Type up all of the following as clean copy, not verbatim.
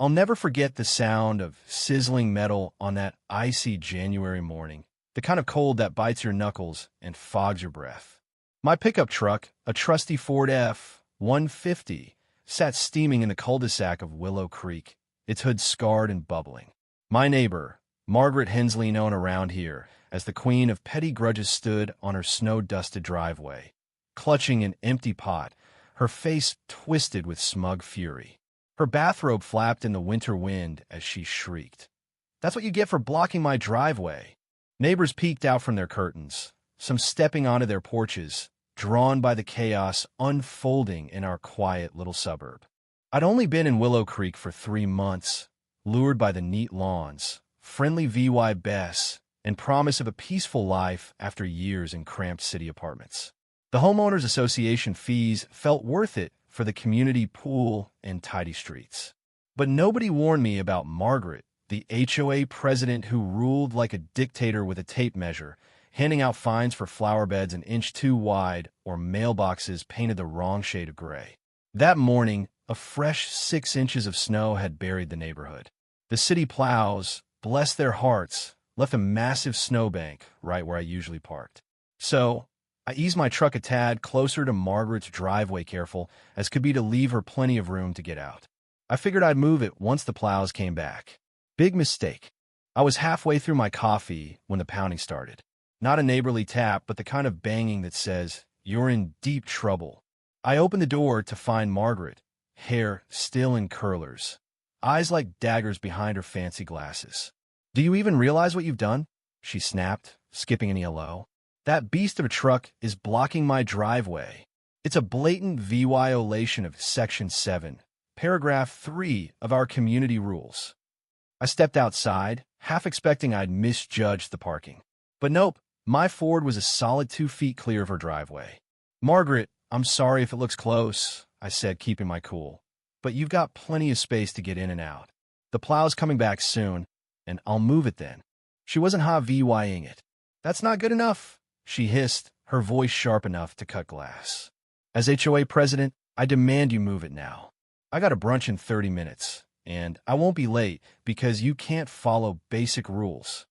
I'll never forget the sound of sizzling metal on that icy January morning, the kind of cold that bites your knuckles and fogs your breath. My pickup truck, a trusty Ford F-150, sat steaming in the cul-de-sac of Willow Creek, its hood scarred and bubbling. My neighbor, Margaret Hensley, known around here as the queen of petty grudges, stood on her snow-dusted driveway, clutching an empty pot, her face twisted with smug fury. Her bathrobe flapped in the winter wind as she shrieked. "That's what you get for blocking my driveway." Neighbors peeked out from their curtains, some stepping onto their porches, drawn by the chaos unfolding in our quiet little suburb. I'd only been in Willow Creek for 3 months, lured by the neat lawns, friendly VY Bess, and promise of a peaceful life after years in cramped city apartments. The Homeowners Association fees felt worth it for the community pool and tidy streets. But nobody warned me about Margaret, the HOA president who ruled like a dictator with a tape measure, handing out fines for flower beds an inch too wide or mailboxes painted the wrong shade of gray. That morning, a fresh 6 inches of snow had buried the neighborhood. The city plows, bless their hearts, left a massive snowbank right where I usually parked. So I eased my truck a tad closer to Margaret's driveway, careful as could be to leave her plenty of room to get out. I figured I'd move it once the plows came back. Big mistake. I was halfway through my coffee when the pounding started. Not a neighborly tap, but the kind of banging that says, "You're in deep trouble." I opened the door to find Margaret, hair still in curlers, eyes like daggers behind her fancy glasses. "Do you even realize what you've done?" she snapped, skipping an hello. "That beast of a truck is blocking my driveway. It's a blatant violation of Section 7, Paragraph 3 of our community rules." I stepped outside, half expecting I'd misjudged the parking. But nope, my Ford was a solid 2 feet clear of her driveway. "Margaret, I'm sorry if it looks close," I said, keeping my cool. "But you've got plenty of space to get in and out. The plow's coming back soon, and I'll move it then." She wasn't VYing it. "That's not good enough," she hissed, her voice sharp enough to cut glass. "As HOA president, I demand you move it now. I got a brunch in 30 minutes, and I won't be late because you can't follow basic rules."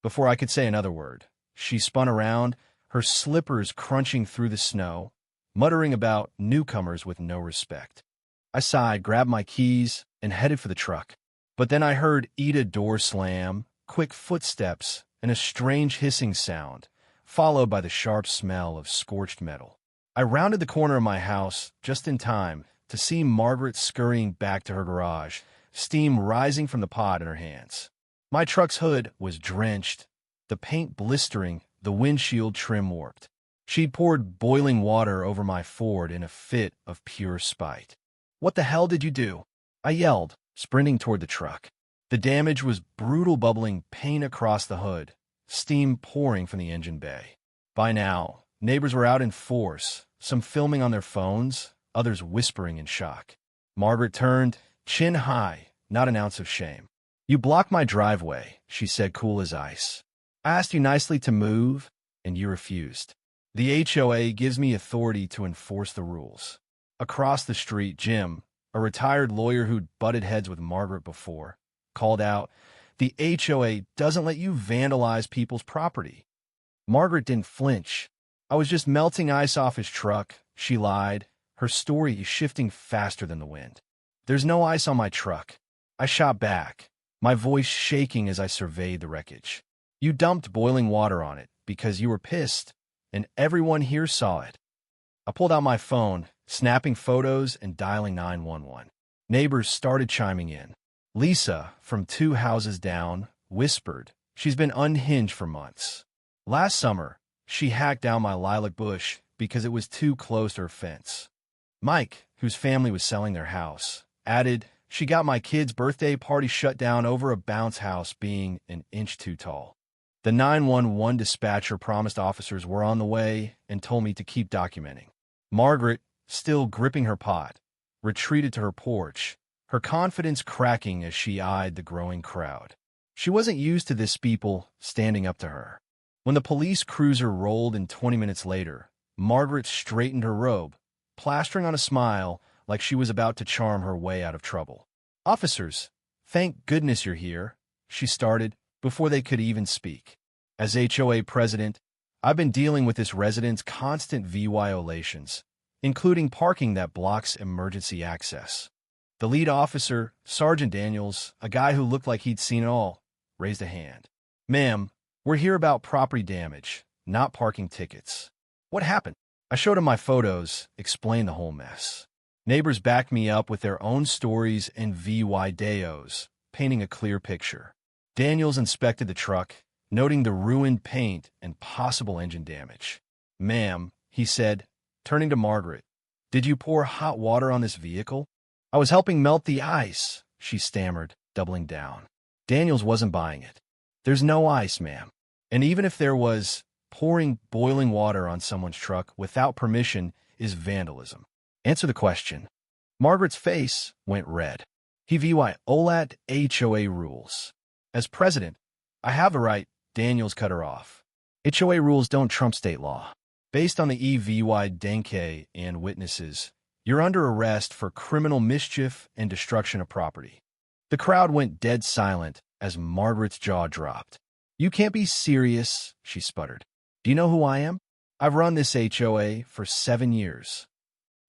Before I could say another word, she spun around, her slippers crunching through the snow, muttering about newcomers with no respect. I sighed, grabbed my keys, and headed for the truck. But then I heard a door slam, quick footsteps, and a strange hissing sound, followed by the sharp smell of scorched metal. I rounded the corner of my house just in time to see Margaret scurrying back to her garage, steam rising from the pot in her hands. My truck's hood was drenched, the paint blistering, the windshield trim warped. She'd poured boiling water over my Ford in a fit of pure spite. "What the hell did you do?" I yelled, sprinting toward the truck. The damage was brutal, bubbling paint across the hood, steam pouring from the engine bay. By now, neighbors were out in force, some filming on their phones, others whispering in shock. Margaret turned, chin high, not an ounce of shame. "You blocked my driveway," she said, cool as ice. "I asked you nicely to move, and you refused. The HOA gives me authority to enforce the rules." Across the street, Jim, a retired lawyer who'd butted heads with Margaret before, called out, "The HOA doesn't let you vandalize people's property." Margaret didn't flinch. "I was just melting ice off his truck," she lied, her story shifting faster than the wind. "There's no ice on my truck." I shot back, my voice shaking as I surveyed the wreckage. "You dumped boiling water on it because you were pissed, and everyone here saw it." I pulled out my phone, snapping photos and dialing 911. Neighbors started chiming in. Lisa, from 2 houses down, whispered, "She's been unhinged for months. Last summer, she hacked down my lilac bush because it was too close to her fence." Mike, whose family was selling their house, added, "She got my kid's birthday party shut down over a bounce house being an inch too tall." The 911 dispatcher promised officers were on the way and told me to keep documenting. Margaret, still gripping her pot, retreated to her porch, her confidence cracking as she eyed the growing crowd. She wasn't used to this people standing up to her. When the police cruiser rolled in 20 minutes later, Margaret straightened her robe, plastering on a smile like she was about to charm her way out of trouble. "Officers, thank goodness you're here," she started before they could even speak. "As HOA president, I've been dealing with this resident's constant violations, including parking that blocks emergency access." The lead officer, Sergeant Daniels, a guy who looked like he'd seen it all, raised a hand. "Ma'am, we're here about property damage, not parking tickets." "What happened?" I showed him my photos, explained the whole mess. Neighbors backed me up with their own stories and videos, painting a clear picture. Daniels inspected the truck, noting the ruined paint and possible engine damage. "Ma'am," he said, turning to Margaret, "did you pour hot water on this vehicle?" "I was helping melt the ice," she stammered, doubling down. Daniels wasn't buying it. "There's no ice, ma'am. And even if there was, pouring boiling water on someone's truck without permission is vandalism. Answer the question." Margaret's face went red. "He violated HOA rules. As president, I have the right," Daniels cut her off. "HOA rules don't trump state law. Based on the evidence and witnesses, you're under arrest for criminal mischief and destruction of property." The crowd went dead silent as Margaret's jaw dropped. "You can't be serious," she sputtered. "Do you know who I am? I've run this HOA for 7 years.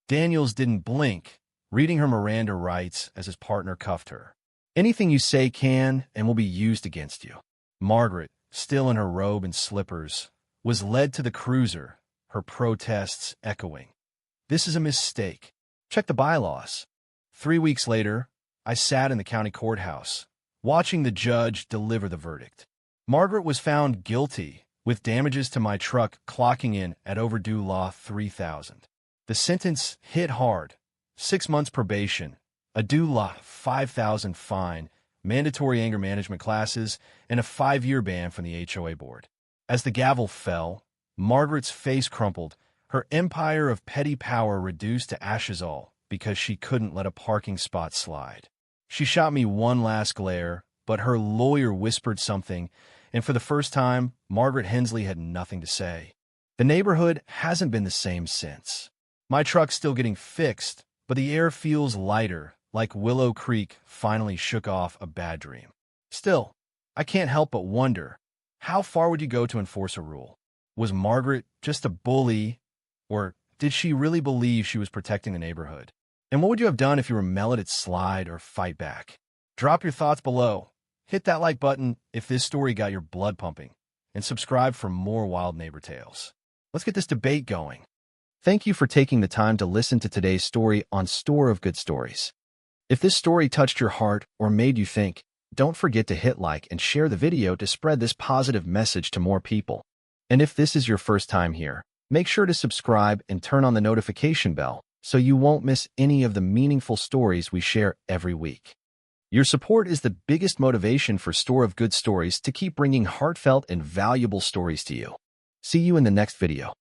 Daniels didn't blink, reading her Miranda rights as his partner cuffed her. "Anything you say can and will be used against you." Margaret, still in her robe and slippers, was led to the cruiser, her protests echoing. "This is a mistake. Check the bylaws." 3 weeks later, I sat in the county courthouse, watching the judge deliver the verdict. Margaret was found guilty, with damages to my truck clocking in at overdue law $3,000. The sentence hit hard: 6 months probation, a due law $5,000 fine, mandatory anger management classes, and a 5-year ban from the HOA board. As the gavel fell, Margaret's face crumpled, her empire of petty power reduced to ashes all because she couldn't let a parking spot slide. She shot me one last glare, but her lawyer whispered something, and for the first time, Margaret Hensley had nothing to say. The neighborhood hasn't been the same since. My truck's still getting fixed, but the air feels lighter, like Willow Creek finally shook off a bad dream. Still, I can't help but wonder, how far would you go to enforce a rule? Was Margaret just a bully, or did she really believe she was protecting the neighborhood? And what would you have done if you were melted at slide or fight back? Drop your thoughts below. Hit that like button if this story got your blood pumping, and subscribe for more wild neighbor tales. Let's get this debate going. Thank you for taking the time to listen to today's story on Store of Good Stories. If this story touched your heart or made you think, don't forget to hit like and share the video to spread this positive message to more people. And if this is your first time here, make sure to subscribe and turn on the notification bell so you won't miss any of the meaningful stories we share every week. Your support is the biggest motivation for Store of Good Stories to keep bringing heartfelt and valuable stories to you. See you in the next video.